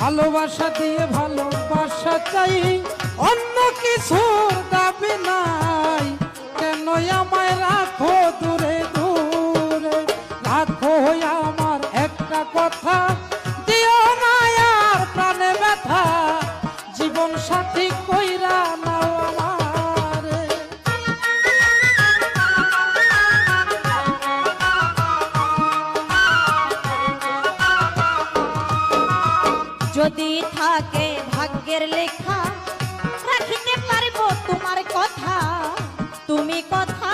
ভালোবাসা দিয়ে ভালোবাসা চাই, অন্য কিছুর দাবি নাই। কেন আমায় রাখো দূরে দূরে, রাখো আমার একটা কথা, দিও না আর প্রাণে ব্যথা, জীবন সাথী কইরা নাও আমারে। যদি থাকে ভাগ্যের লেখা, রাখিতে পারবো তোমার কথা, তুমি কথা